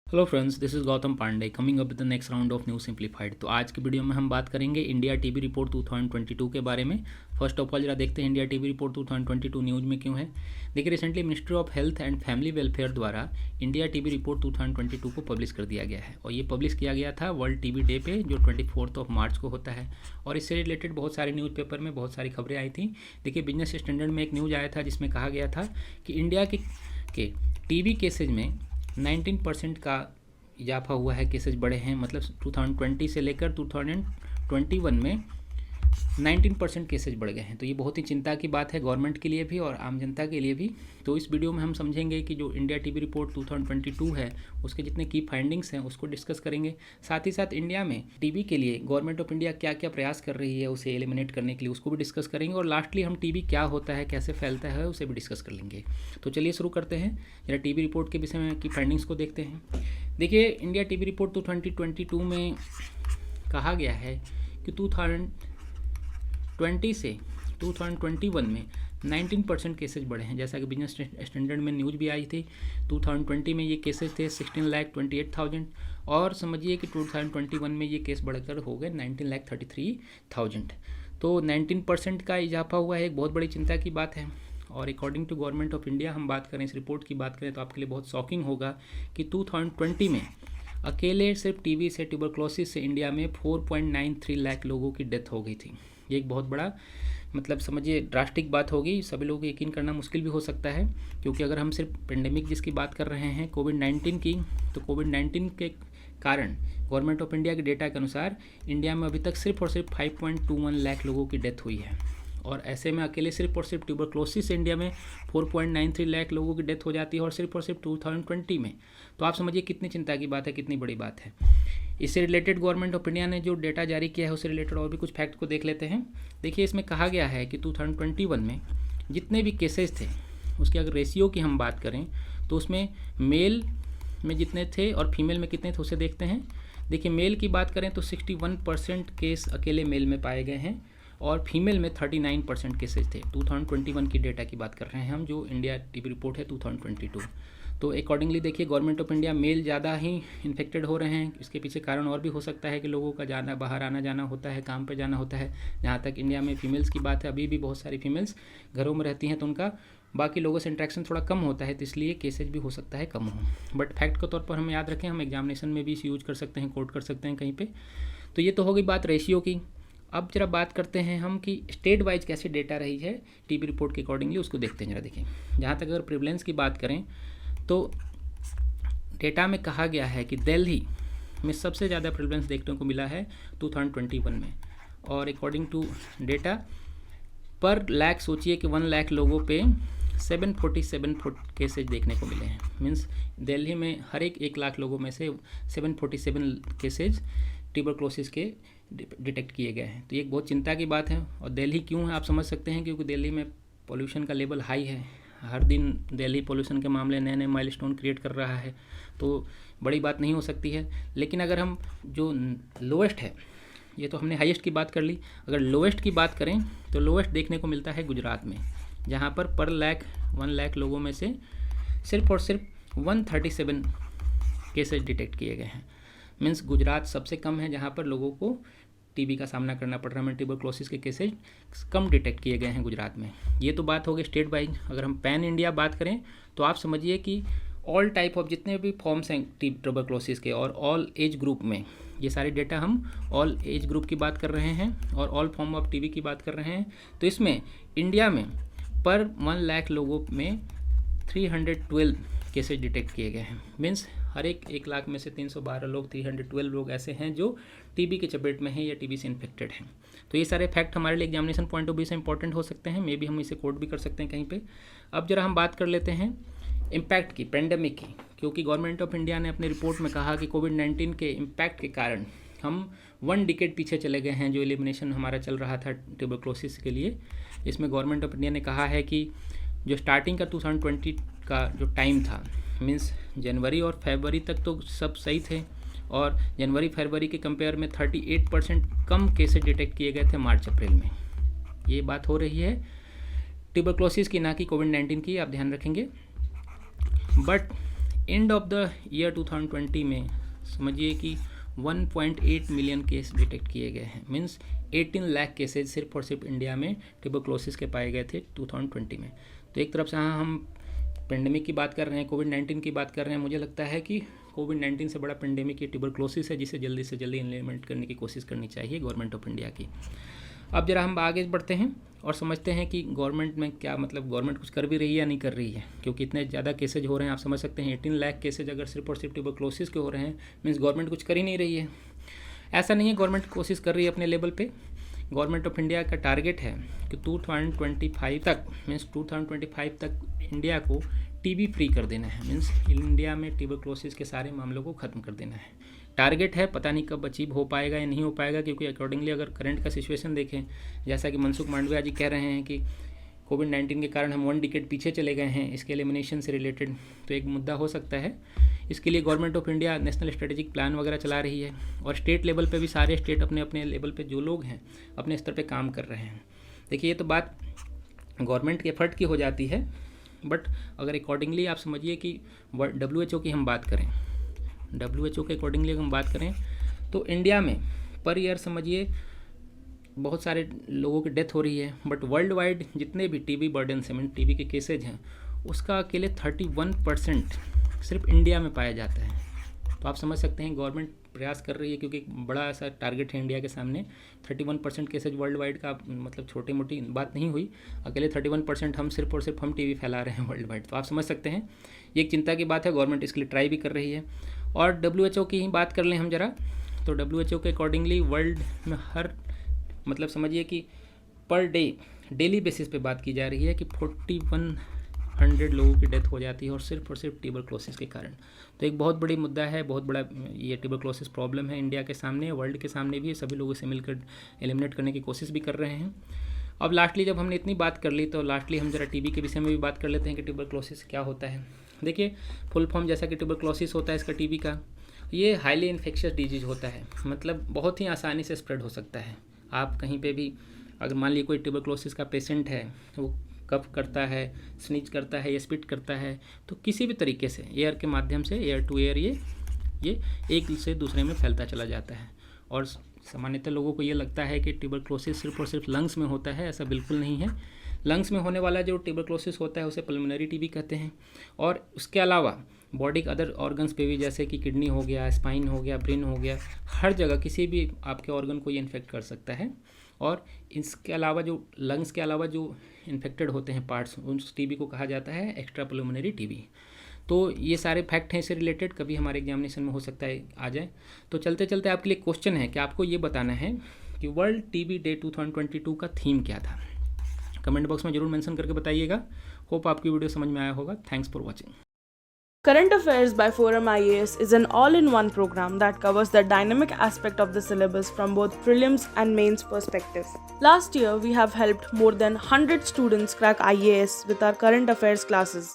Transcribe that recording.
Hello friends, this is Gautam Pandey coming up with the next round of news simplified. तो आज की video में हम बात करेंगे इंडिया टीबी रिपोर्ट 2022 के बारे में। फर्स्ट ऑफ ऑल जरा देखते हैं इंडिया टीबी रिपोर्ट 2022 न्यूज़ में क्यों है। देखिए, recently ministry of health and family welfare द्वारा इंडिया टीबी रिपोर्ट 2022 को पब्लिश कर दिया गया है और ये पब्लिश किया गया था वर्ल्ड टीबी डे पे, जो 24 मार्च को होता है। और इससे रिलेटेड बहुत सारे न्यूज़पेपर में बहुत सारी खबरें आई थी। देखिए, बिजनेस स्टैंडर्ड में एक न्यूज़ आया था जिसमें कहा गया था कि इंडिया के टीबी केसेज में 19% का इजाफा हुआ है, केसेज बढ़े हैं। मतलब 2020 से लेकर 2021 में 19% केसेज बढ़ गए हैं। तो ये बहुत ही चिंता की बात है गवर्नमेंट के लिए भी और आम जनता के लिए भी। तो इस वीडियो में हम समझेंगे कि जो इंडिया टीबी रिपोर्ट 2022 है उसके जितने की फाइंडिंग्स हैं उसको डिस्कस करेंगे। साथ ही साथ इंडिया में टीबी के लिए गवर्नमेंट ऑफ इंडिया क्या क्या प्रयास कर रही है उसे एलिमिनेट करने के लिए, उसको भी डिस्कस करेंगे। और लास्टली हम टीबी क्या होता है, कैसे फैलता है, उसे भी डिस्कस कर लेंगे। तो चलिए शुरू करते हैं। जरा टीबी रिपोर्ट के विषय में की फाइंडिंग्स को देखते हैं। देखिए, इंडिया टीबी रिपोर्ट 2022 में कहा गया है कि 2020 से 2021 में 19% केसेज बढ़े हैं। जैसा कि बिजनेस स्टैंडर्ड में न्यूज़ भी आई थी, 2020 में ये केसेज थे 16,28,000 और समझिए कि 2021 में ये केस बढ़कर हो गए 19,33,000। तो 19% का इजाफा हुआ है, एक बहुत बड़ी चिंता की बात है। और according to government of India हम बात करें, इस रिपोर्ट की बात करें तो आपके लिए बहुत शॉकिंग होगा कि 2020 में अकेले सिर्फ टीबी से, ट्यूबरक्लोसिस से इंडिया में 4.93 लाख लोगों की डेथ हो गई थी। ये एक बहुत बड़ा, मतलब समझिए ड्रास्टिक बात होगी। सभी लोगों को यकीन करना मुश्किल भी हो सकता है, क्योंकि अगर हम सिर्फ पेंडेमिक जिसकी बात कर रहे हैं कोविड-19 की, तो कोविड-19 के कारण गवर्नमेंट ऑफ इंडिया के डेटा के अनुसार इंडिया में अभी तक सिर्फ और सिर्फ 5.21 लाख लोगों की डेथ हुई है। और ऐसे में अकेले सिर्फ और सिर्फ ट्यूबरक्लोसिस से इंडिया में 4.93 लाख लोगों की डेथ हो जाती है और सिर्फ 2020 में। तो आप समझिए कितनी चिंता की बात है, कितनी बड़ी बात है। इससे रिलेटेड गवर्नमेंट ऑफ इंडिया ने जो डेटा जारी किया है उससे रिलेटेड और भी कुछ फैक्ट को देख लेते हैं। देखिए, इसमें कहा गया है कि 2021 में जितने भी केसेस थे उसके अगर रेशियो की हम बात करें तो उसमें मेल में जितने थे और फीमेल में कितने थे उसे देखते हैं। देखिए, मेल की बात करें तो 61% केस अकेले मेल में पाए गए हैं और फीमेल में 39% केसेज थे। 2021 की डेटा की बात कर रहे हैं हम, जो इंडिया टीबी रिपोर्ट है 2022। तो अकॉर्डिंगली देखिए, गवर्नमेंट ऑफ इंडिया मेल ज़्यादा ही इन्फेक्टेड हो रहे हैं। इसके पीछे कारण और भी हो सकता है कि लोगों का जाना, बाहर आना जाना होता है, काम पे जाना होता है। जहाँ तक इंडिया में फीमेल्स की बात है, अभी भी बहुत सारी फीमेल्स घरों में रहती हैं तो उनका बाकी लोगों से इंट्रैक्शन थोड़ा कम होता है, तो इसलिए केसेज भी हो सकता है कम हो। बट फैक्ट के तौर पर हम याद रखें, हम एग्जामिनेशन में भी इसे यूज कर सकते हैं, कोट कर सकते हैं कहीं पर। तो ये तो हो गई बात रेशियो की। अब जरा बात करते हैं हम कि स्टेट वाइज कैसे डेटा रही है टीबी रिपोर्ट के अकॉर्डिंगली, उसको देखते हैं। जरा देखिए, जहाँ तक अगर प्रिवलेंस की बात करें तो डेटा में कहा गया है कि दिल्ली में सबसे ज़्यादा प्रिवलेंस देखने को मिला है 2021 में। और अकॉर्डिंग टू डेटा पर लाख, सोचिए कि 1 लाख लोगों पे 747 केसेज देखने को मिले हैं। मीन्स दिल्ली में हर एक 1 लाख लोगों में से 747 केसेज ट्यूबरक्लोसिस के डिटेक्ट किए गए हैं। तो ये एक बहुत चिंता की बात है। और दिल्ली क्यों है आप समझ सकते हैं, क्योंकि दिल्ली में पॉल्यूशन का लेवल हाई है। हर दिन दिल्ली पॉल्यूशन के मामले नए नए माइलस्टोन क्रिएट कर रहा है, तो बड़ी बात नहीं हो सकती है। लेकिन अगर हम जो लोएस्ट है, ये तो हमने हाईएस्ट की बात कर ली, अगर लोएस्ट की बात करें तो लोएस्ट देखने को मिलता है गुजरात में, जहाँ पर लाख 1 लाख लोगों में से सिर्फ और सिर्फ 137 केसेज डिटेक्ट किए गए हैं। मीन्स गुजरात सबसे कम है जहाँ पर लोगों को टीबी का सामना करना पड़ रहा है। ट्यूबरक्लोसिस के केसेज कम डिटेक्ट किए गए हैं गुजरात में। ये तो बात हो गई स्टेट वाइज। अगर हम पैन इंडिया बात करें तो आप समझिए कि ऑल टाइप ऑफ जितने भी फॉर्म्स हैं ट्यूबरक्लोसिस के और ऑल एज ग्रुप में, ये सारे डेटा हम ऑल एज ग्रुप की बात कर रहे हैं और ऑल फॉर्म ऑफ टीबी की बात कर रहे हैं। तो इसमें इंडिया में पर 1 लाख लोगों में 312 केसेज डिटेक्ट किए गए हैं। मीन्स हर एक 1 लाख में से 312 लोग, 312 लोग ऐसे हैं जो टीबी के चपेट में हैं या टीबी से इन्फेक्टेड हैं। तो ये सारे फैक्ट हमारे लिए एग्जामिनेशन पॉइंट ऑफ व्यू से इंपॉर्टेंट हो सकते हैं। मे बी हम इसे कोट भी कर सकते हैं कहीं पे। अब जरा हम बात कर लेते हैं इम्पैक्ट की, पेंडेमिक की, क्योंकि गवर्नमेंट ऑफ इंडिया ने अपने रिपोर्ट में कहा कि कोविड-19 के इम्पैक्ट के कारण हम 1 डिकेड पीछे चले गए हैं, जो एलिमिनेशन हमारा चल रहा था ट्यूबरक्लोसिस के लिए। इसमें गवर्नमेंट ऑफ इंडिया ने कहा है कि जो स्टार्टिंग का 2020 का जो टाइम था, मीन्स जनवरी और फरवरी तक तो सब सही थे और जनवरी फरवरी के कंपेयर में 38% कम केसेज डिटेक्ट किए गए थे मार्च अप्रैल में। ये बात हो रही है ट्यूबरक्लोसिस की, ना कि कोविड-19 की, आप ध्यान रखेंगे। But end of the year 2020 में समझिए कि 1.8 मिलियन केस डिटेक्ट किए गए हैं, मीन्स 18 लाख केसेज सिर्फ और सिर्फ इंडिया में ट्यूबरक्लोसिस के पाए गए थे 2020 में। तो एक तरफ से हाँ हम पेंडेमिक की बात कर रहे हैं, कोविड-19 की बात कर रहे हैं, मुझे लगता है कि कोविड-19 से बड़ा पेंडेमिक ये ट्यूबरक्लोसिस है, जिसे जल्दी से जल्दी इम्प्लीमेंट करने की कोशिश करनी चाहिए गवर्नमेंट ऑफ इंडिया की। अब जरा हम आगे बढ़ते हैं और समझते हैं कि गवर्नमेंट में क्या, मतलब गवर्नमेंट कुछ कर भी रही है या नहीं कर रही है, क्योंकि इतने ज़्यादा केसेज हो रहे हैं। आप समझ सकते हैं 18 लाख केसेज अगर सिर्फ और सिर्फ ट्यूबरक्लोसिस के हो रहे हैं, मीन्स गवर्नमेंट कुछ कर ही नहीं रही है। ऐसा नहीं है, गवर्नमेंट कोशिश कर रही है अपने लेवल पे। गवर्नमेंट ऑफ इंडिया का टारगेट है कि 2025 तक, मीन्स 2025 तक इंडिया को टीबी फ्री कर देना है, मीन्स इंडिया में ट्यूबरक्लोसिस के सारे मामलों को ख़त्म कर देना है। टारगेट है, पता नहीं कब अचीव हो पाएगा या नहीं हो पाएगा, क्योंकि अकॉर्डिंगली अगर करंट का सिचुएशन देखें, जैसा कि मनसुख मांडविया जी कह रहे हैं कि कोविड-19 के कारण हम 1 डिकेड पीछे चले गए हैं इसके एलिमिनेशन से रिलेटेड, तो एक मुद्दा हो सकता है। इसके लिए government of India national strategic plan वगैरह चला रही है, और स्टेट लेवल पे भी सारे स्टेट अपने अपने लेवल पे जो लोग हैं अपने स्तर पे काम कर रहे हैं। देखिए ये तो बात गवर्नमेंट के एफर्ट की हो जाती है, बट अगर अकॉर्डिंगली आप समझिए कि WHO की हम बात करें, WHO के अकॉर्डिंगली अगर हम बात करें तो इंडिया में पर ईयर समझिए बहुत सारे लोगों की डेथ हो रही है, बट वर्ल्ड वाइड जितने भी टीबी बर्डन से, मीन टीबी के केसेज हैं, उसका अकेले 31% सिर्फ इंडिया में पाया जाता है। तो आप समझ सकते हैं गवर्नमेंट प्रयास कर रही है, क्योंकि बड़ा ऐसा टारगेट है इंडिया के सामने। 31% केसेज वर्ल्ड वाइड का, मतलब छोटी मोटी बात नहीं हुई, अकेले 31% हम सिर्फ और सिर्फ हम टीबी फैला रहे हैं वर्ल्ड वाइड। तो आप समझ सकते हैं ये एक चिंता की बात है, गवर्नमेंट इसके लिए ट्राई भी कर रही है। और WHO की ही बात कर लें हम जरा, तो WHO के अकॉर्डिंगली वर्ल्ड में हर, मतलब समझिए कि पर डे, डेली बेसिस पे बात की जा रही है कि 4100 लोगों की डेथ हो जाती है, और सिर्फ ट्यूबरक्लोसिस के कारण। तो एक बहुत बड़ी मुद्दा है, बहुत बड़ा ये ट्यूबरक्लोसिस प्रॉब्लम है इंडिया के सामने, वर्ल्ड के सामने भी। सभी लोगों से मिलकर एलिमिनेट करने की कोशिश भी कर रहे हैं। अब लास्टली जब हमने इतनी बात कर ली, तो लास्टली हम जरा टीबी के विषय में भी बात कर लेते हैं कि ट्यूबरक्लोसिस क्या होता है। देखिए फुल फॉर्म जैसा कि ट्यूबरक्लोसिस होता है इसका टीबी का, ये हाईली इन्फेक्शियस डिजीज़ होता है, मतलब बहुत ही आसानी से स्प्रेड हो सकता है। आप कहीं पे भी अगर मान लीजिए कोई ट्यूबरक्लोसिस का पेशेंट है, वो कफ करता है, स्नीच करता है या स्पिट करता है, तो किसी भी तरीके से एयर के माध्यम से, एयर टू एयर, ये एक से दूसरे में फैलता चला जाता है। और सामान्यतः लोगों को ये लगता है कि ट्यूबरक्लोसिस सिर्फ और सिर्फ लंग्स में होता है, ऐसा बिल्कुल नहीं है। लंग्स में होने वाला जो ट्यूबरक्लोसिस होता है उसे पल्मोनरी टीबी कहते हैं, और उसके अलावा बॉडी के अदर ऑर्गन्स पे भी, जैसे कि किडनी हो गया, स्पाइन हो गया, ब्रेन हो गया, हर जगह किसी भी आपके ऑर्गन को ये इन्फेक्ट कर सकता है। और इसके अलावा जो लंग्स के अलावा जो इन्फेक्टेड होते हैं पार्ट्स, उस टीबी को कहा जाता है एक्स्ट्रा पल्मोनरी टीबी। तो ये सारे फैक्ट हैं इससे रिलेटेड, कभी हमारे एग्जामिनेशन में हो सकता है आ जाए। तो चलते चलते आपके लिए क्वेश्चन है कि आपको ये बताना है कि वर्ल्ड टीबी डे 2022 का थीम क्या था। कमेंट बॉक्स में जरूर मेंशन करके बताइएगा। होप आपकी वीडियो समझ में आया होगा। Thanks for watching. Current Affairs by Forum IAS is an all-in-one program that covers the dynamic aspect of the syllabus from both prelims and mains perspective. Last year, we have helped more than 100 students crack IAS with our current affairs classes.